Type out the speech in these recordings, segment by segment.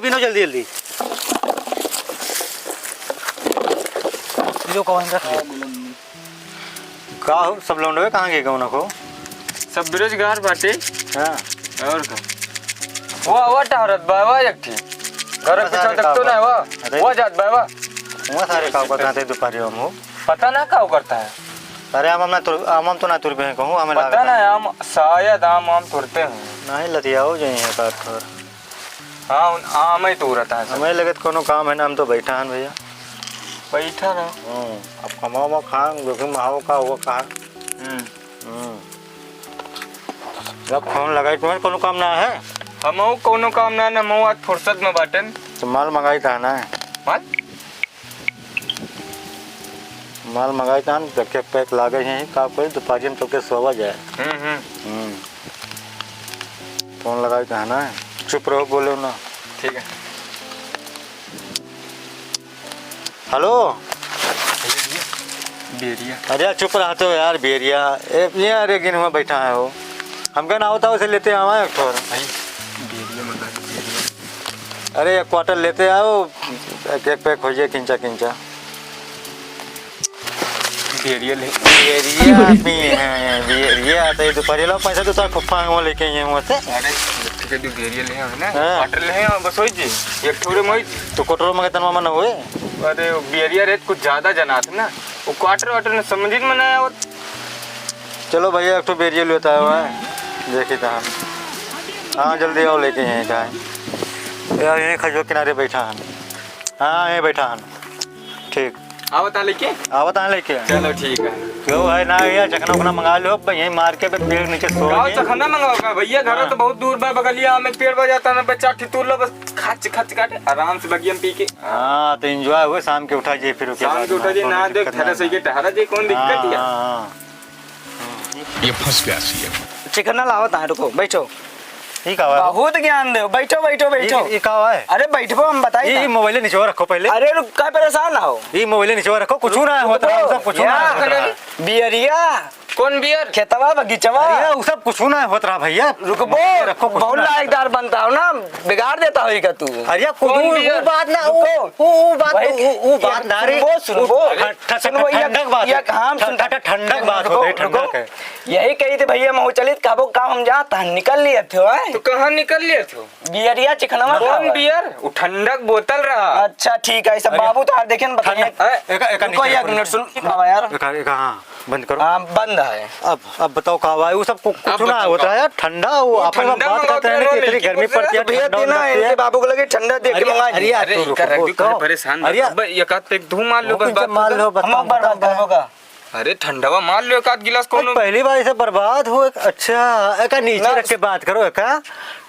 पीनो जल्दी जल्दी। जो कौन रख का हो सब लौंडे कहाँ गए कौन को सब बेरोजगार बाटे। हां और का वो आवत औरत बाबा एक थी घर के पीछे तक तो ना वो जात बाबा वो सारे का करते हैं दोपहर में पता ना क्या करता है। अरे आम तो ना तुर पे कहूं हमें पता ना आम शायद आम तुरते हैं नहीं लतियाओ जाई है काट कर। हाँ आम ही तुरता है हमें लगे कोनो काम है ना हम तो बैठा हैं भैया बैठा ना। अब कमाओ खा जोखिम आओ का हुआ कहा जब फोन लगाई तुम्हें कोनो काम ना है हम कोनो काम ना ना मऊ आज फुर्सत में बाटन तो माल मंगाई था ना माल मंगाई था धक्के पैक लागे हैं का कोई दोपहर में तो के सोवा जाए। फोन लगाई था ना चुप रहो बोलो ना। ठीक है हेलो बेरिया अरे चुप रहा तो यार बेरिया ये अरे गिन हुआ बैठा है वो हम क्या ना होता उसे लेते आवा एक थोड़ा अरे एक क्वार्टर लेते आओ एक पैक हो जाए किंचा किंचा बेरिया ले बेरिया आते ही दोपहर लो पैसा तो फुफा वो लेके आए वहाँ से। अरे ठीक है बेरिया ले ना क्वार्टर ले बस हो जी एक थोड़े में तो कोटरो में तनवा मन हुए। अरे बेरिया रेट कुछ ज्यादा जनात ना वो क्वार्टर वाटर ने समझ में ना और चलो भैया एक तो बेरिया लेता है देखी था हाँ जल्दी आओ लेके यहीं का यार यहीं खजो किनारे बैठा है। हाँ यहीं बैठा है ठीक आवता लेके चलो ठीक है क्यों है ना यार चखना उखना मंगा लो यहीं मार के पेड़ नीचे सो चखना मंगाओगा भैया घर तो बहुत दूर बा बगलिया में पेड़ बजा जाता ना बच्चा ठितुर लो बस खच खच काटे आराम से बगिया में पी के। हाँ तो एंजॉय हुए शाम के उठा जाए फिर शाम के उठा जाए ना देख ठहरा सही के ठहरा जाए कौन दिक्कत है। ये फंस गया सी चिकन लावत है रुको बैठो ठीक है बहुत ज्ञान दो बैठो बैठो बैठो ये का है अरे बैठो हम बताइए ये मोबाइल नीचे रखो पहले। अरे रुक का परेशान ना हो ये मोबाइल नीचे रखो कुछ ना होता है सब कुछ ना बियरिया कौन बियर खेतवा बगीचवा अरे वो सब कुछ ना होत रहा भैया रुको रखो बहुत लायकदार बनता हो ना बिगाड़ देता होगा तू। अरे वो बात ना वो बात ना रे ठंडक बात होता है ठंडक है यही कही थी भैया मऊ चलित काबो काम हम जाता निकल लिए थे तो कहाँ निकल लिए थे बियरिया चिकनवा कौन बियर वो ठंडक बोतल रहा। अच्छा ठीक है सब बाबू तो देखे न बताइए एक मिनट सुन बाबा यार हाँ बंद करो हाँ बंद है। अब बताओ कहाँ है वो सब कुछ ना होता है यार ठंडा वो अपन बात करते हैं कि इतनी गर्मी पड़ती है भैया देना इनके बाबू को लगे ठंडा देख के मंगा। अरे परेशान एक आध पैक धू मार लो बस मान लो हम बर्बाद होगा। अरे ठंडावा मार लो एक आध गिलास कौन पहली बार ऐसे बर्बाद हो। अच्छा एक नीचे रख के बात करो एक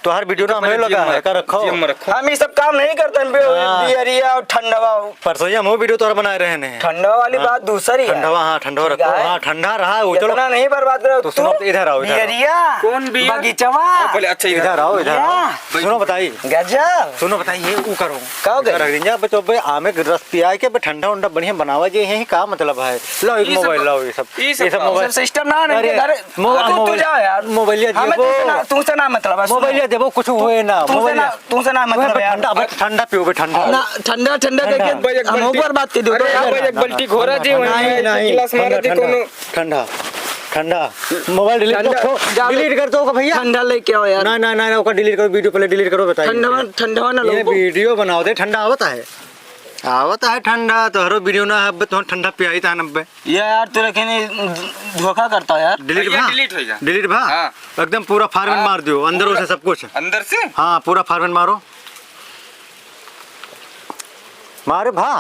तो हर वीडियो ना हमें लगा है रखो हम ये सब काम नहीं करते बियरिया और ठंडवा परसों हम वो वीडियो तो बना रहे हैं ठंडवा वाली बात दूसरी ठंडवा हाँ ठंडा रखो हाँ ठंडा रहा वो चलो नहीं बर्बाद करो तो सुनो इधर आओ बियरिया कौन बियर बगीचवा पहले अच्छा इधर आओ इधर सुनो बताइए गजब सुनो बताइए वो करो का रख दीजिए बच्चों पे आमे रस पिया के ठंडा उंडा बढ़िया बनावा जे यही का मतलब है। लो एक मोबाइल लो ये सब मोबाइल सिस्टम ना मोबाइल तुमसे ना मतलब मोबाइल देबो कुछ हुए ना तुमसे ना मतलब ठंडा पियोगे ठंडा ठंडा ठंडा देके हम ऊपर बात कर दो एक बाल्टी घोरा जी गिलास मार दे कोनो ठंडा ठंडा मोबाइल डिलीट कर दो भैया ठंडा लेके आओ यार ना ओका डिलीट करो वीडियो पहले डिलीट करो बताइए ठंडा ना ये वीडियो बनाओ दे ठंडा आवता है ठंडा तो हरो वीडियो ना अब तो ठंडा पियाई था 90 यार तू रखे धोखा करता है यार डिलीट भा एकदम पूरा फॉर्मेट मार दियो अंदर से सब कुछ अंदर से हाँ पूरा फॉर्मेट मारो मारे भा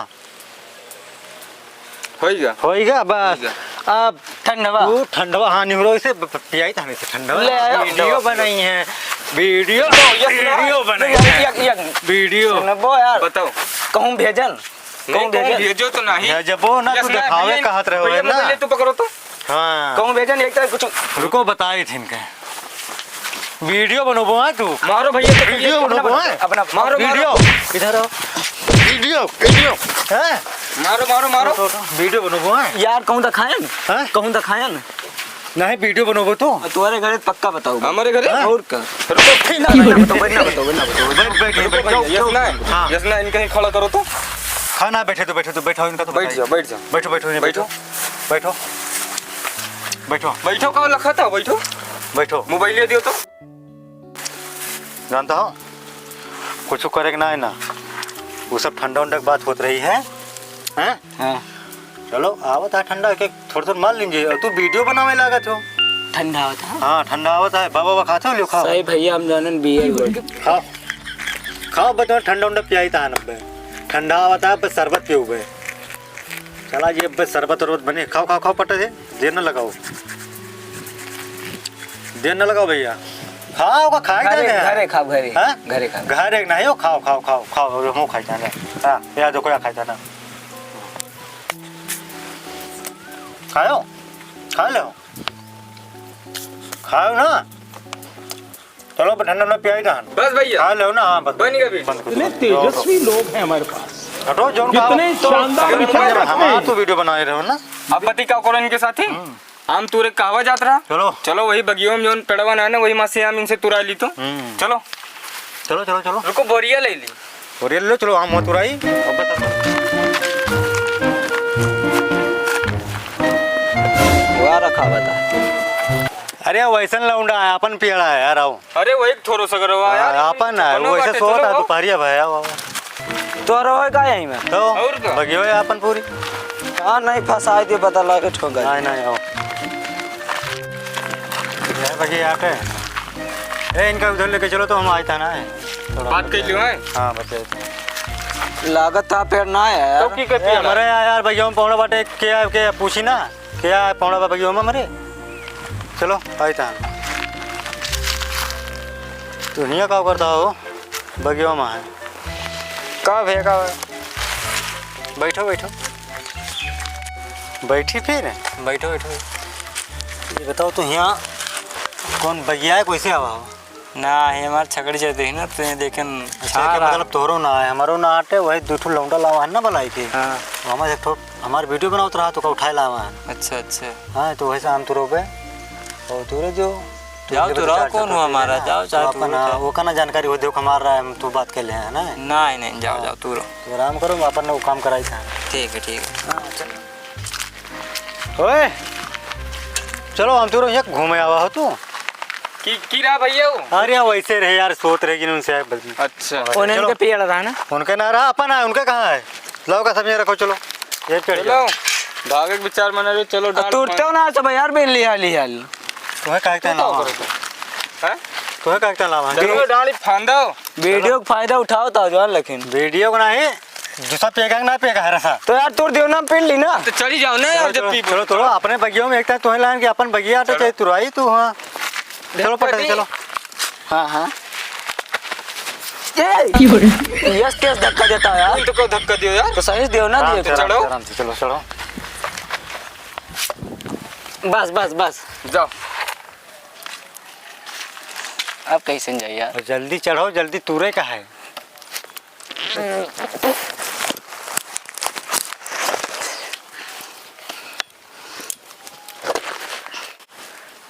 होइगा बस अब ठंडवा हाँ निहुरो से पियाई था से ठंडवा वीडियो बनाई है वीडियो यार बताओ कहूँ भेजन भेजो तो नहीं जबो ना तू दिखावे कहत रहे हो ना तू पकड़ो तो हाँ कहूँ भेजन एक तरह कुछ रुको बताई थी इनके वीडियो बनोबो है तू मारो भैया वीडियो बनोबो है अपना मारो वीडियो इधर आओ वीडियो है मारो वीडियो बनोबो है यार कहूँ दिखाएं कहूँ दिखाएं नहीं वीडियो बनोबो तो तुम्हारे घर पक्का बताओ हमारे घर और का यस ना इनका ही खड़ा करो तो खाना बैठे तो बैठो इनका तो बैठ जाओ बैठो बैठो बैठो बैठो कहाँ लखा था बैठो बैठो मोबाइल ले दियो तो जानता हो कुछ करे ना है ना वो सब ठंडा उंडा की बात होत रही है हैं? हाँ चलो आवत है ठंडा के थोड़ा थोड़ा मान लीजिए और तू वीडियो बनावे लागत हो ठंडा होता है हाँ ठंडा आवत है बाबा खाते हो लो खाओ सही भैया हम जानन बियर खाओ खाओ बताओ ठंडा उंडा पियाई था नब्बे ठंडा आवत है बस शरबत पियो बे चला ये बस शरबत वरबत बने खाओ खाओ खाओ पटे से देर न लगाओ भैया खाओ का खाए घरे खाओ घरे हाँ? घरे खाओ घर एक नहीं हो खाओ खाओ खाओ खाओ हम खाई जाना हाँ या देखो या खाई जाना खाओ खा लो खाओ ना चलो ठंडा ना पियाई था बस भैया खा लो ना हाँ बस बनेगा भी इतने तेजस्वी लोग हैं हमारे पास हटो जो कितने शानदार विचार रखते हम हैं। तो वीडियो बनाए रहे हो ना अब पति का करो इनके साथी आम तूरे कहवा जात रहा चलो चलो वही बगियों में जो पेड़वा ना वही माँ से आम इनसे तुरा ली तो चलो चलो चलो चलो रुको बोरिया ले ली और ये लो चलो आम मत उड़ाई अब बता वो रखा बता अरे वैसन लौंडा है अपन पेड़ा है यार आओ अरे वही थोड़ो सा करो यार अपन है कोनो वैसे बाटे, सोता चलो, है दोपहरिया भैया वो तो रोए का यहीं में तो और क्या? बगियो है अपन पूरी हाँ नहीं फंसाए दे पता लगे ठोंगा नहीं नहीं आओ ये बगी आके ए इनका उधर लेके चलो तो हम आए था ना बात कर लियो है हाँ बचे लागत था पेड़ ना है यार तो की कर पिया हमारे यार भैया हम पौड़ा बाटे क्या पूछी ना क्या है पौड़ा भैया हम हमारे चलो आए था तू हिया का करता हो बगियो में है का भेगा बैठो बैठो बैठी फिर बैठो बैठो ये बताओ तो यहाँ कौन बगिया है कैसे आवा हो ना ये हमारे छकड़ी जाते हैं ना तो ये देखें अच्छा के मतलब तोरो ना है हमारो ना आटे वही दूठो लौंडा लावा है ना बनाई के हाँ हमारे एक हमारे वीडियो बनाओ रहा तो का उठाए लावा है अच्छा अच्छा हाँ तो वैसे हम तुरो पे और तुरे जो जाओ तो रहो कौन हुआ हमारा जाओ चाहे तू अपन वो का ना जानकारी हो देखो हमारा हम तो बात कर ले हैं ना नहीं नहीं जाओ जाओ तू रहो तो आराम करो अपन ने वो काम कराई था ठीक है ओए चलो हम तुरो यहाँ घूमे आवा हो तू की रहा भैया वो अरे वैसे रहे यार सोच रहे उनसे अच्छा उन्हें चलो। के पेड़ रहा ना उनके ना रहा अपन है उनके कहाँ है लाओ का सब यहाँ रखो चलो ये पेड़ चलो भागे के विचार मना रहे चलो डाल टूटते हो ना सब यार बेन लिया लिया तुम्हें कहते लावा हैं तुम्हें कहते लावा चलो डाली फांदो वीडियो का फायदा उठाओ तो जवान लेकिन वीडियो को नहीं दूसरा पेगा ना पेगा है रसा तो यार तोड़ दियो ना पेड़ ली ना तो चली जाओ ना यार जब पी चलो चलो अपने बगियों में एक था तुम्हें लाइन के अपन बगिया तो चाहे तुराई तू हाँ चलो पटे चलो हाँ हाँ यस केस धक्का देता है यार तो को धक्का दियो यार तो सही दियो ना आराम दियो से, चढ़ो। आराम से चलो चलो बस बस बस जाओ अब कैसे जाइए यार और जल्दी चढ़ो जल्दी तुरे का है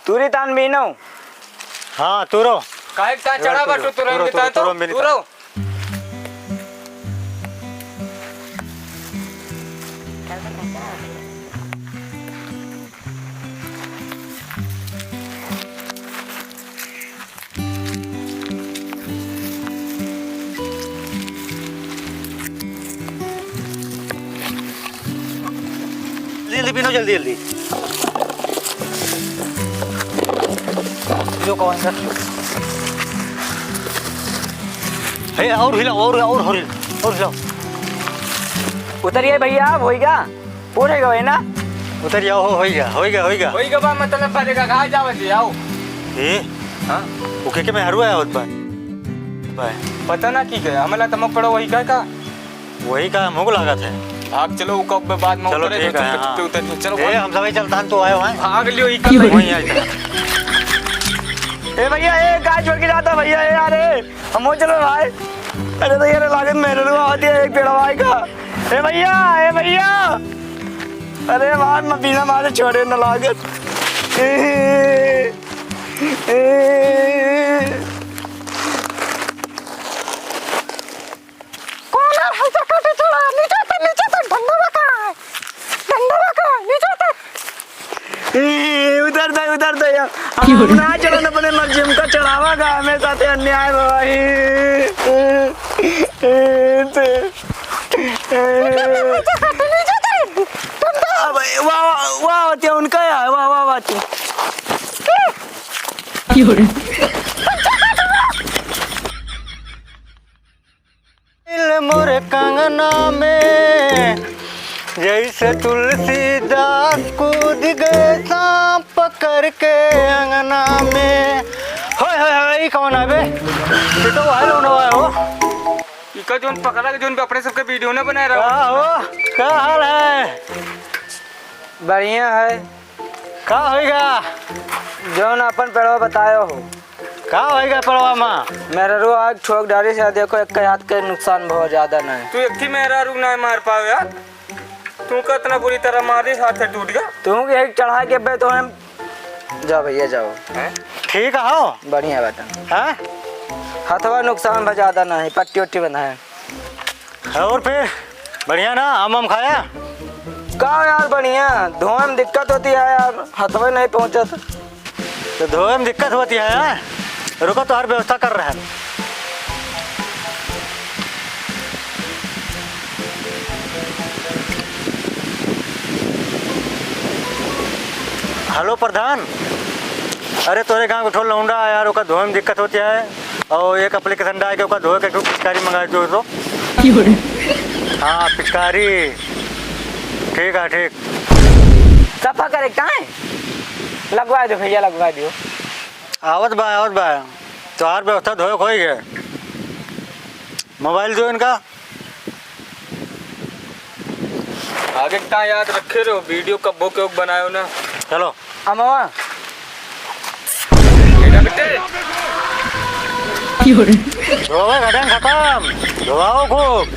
तूरी तान बीनो हाँ तुरो काहे ता चढ़ा बाटो तुरंत ता तो तुरो जल्दी पीनो जल्दी जल्दी जो कौन सा है और हिलाओ और हिलाओ उतरिए भैया आप होएगा पूरे गए ना उतर जाओ हो गया वही का बात मतलब पड़ेगा कहाँ जावे जी आओ ए हाँ ओके के मैं हरवा है होत बाय पता ना की गया हमला तमक पड़ो वही का वही का मुंह लागत है भाग चलो वो कब बाद में चलो उतरे ठीक है हाँ। तो उतर चलो ए हम सब चलता तो आए हैं भाग लियो ई वहीं आए थे ए भैया ए गाय छोड़ के जाता भैया ए यार हम हो चलो भाई अरे तो यार लागत मेरे को आती है एक पेड़ा भाई का ए भैया अरे मार मैं बिना मारे छोड़े ना लागत कौन है हंसा काटे चढ़ा नीचे तक डंडा रखा नीचे तक उधर दे यार हम ना चढ़ाना अपने मर्जी का चढ़ावा का हमें साथे अन्याय भाई वाह वाह ते उनका है वाह वाह वाह तू दिल मोरे कंगना में जैसे तुलसीदास कूद गए सांप पकड़ के अंगना में। होय होय होय कौन है बे? ये तो वायरल होने वाला हो। इका जोन पकड़ा के जोन अपने सबके वीडियो ने बनाया क्या रहा हो? क्या हाल है? बढ़िया है क्या होएगा? जोन अपन पेड़वा बतायो हो क्या होएगा पड़वा माँ? मेरा रू आग ठोक डाली से देखो एक हाथ के नुकसान बहुत ज्यादा नहीं। तू एक ही मेरा रुक ना मार पाओ यार। तू का इतना बुरी तरह मारी हाथ से टूट गया। तुम एक चढ़ा के बे तो हम जाओ भैया जाओ। ठीक है हो? बढ़िया बेटा हैं? हथवा नुकसान बहुत ज्यादा नहीं पट्टी उट्टी बंधा है। और फिर बढ़िया ना आम खाया? का यार बढ़िया धोए में दिक्कत होती है यार हथवा नहीं पहुंचा तो धोए में दिक्कत होती है यार। रुको तो हर व्यवस्था कर रहे हैं। हेलो प्रधान, अरे तोरे गाँव उठो लौंडा यार ओका धोए में दिक्कत होती है और एक एप्लीकेशन डाल के ओका धोए के पिचकारी मंगा दो तो। हाँ पिचकारी ठीक है ठीक। सफा करे कहाँ लगवा दो भैया लगवा दो। आवत बा तो हर व्यवस्था धोए खोई गए। मोबाइल दो इनका। आगे कहाँ याद रखे रहो वीडियो कब्बो के बनायो ना। चलो अमवा बेटे धोए घटन खत्म धोआओ खूब।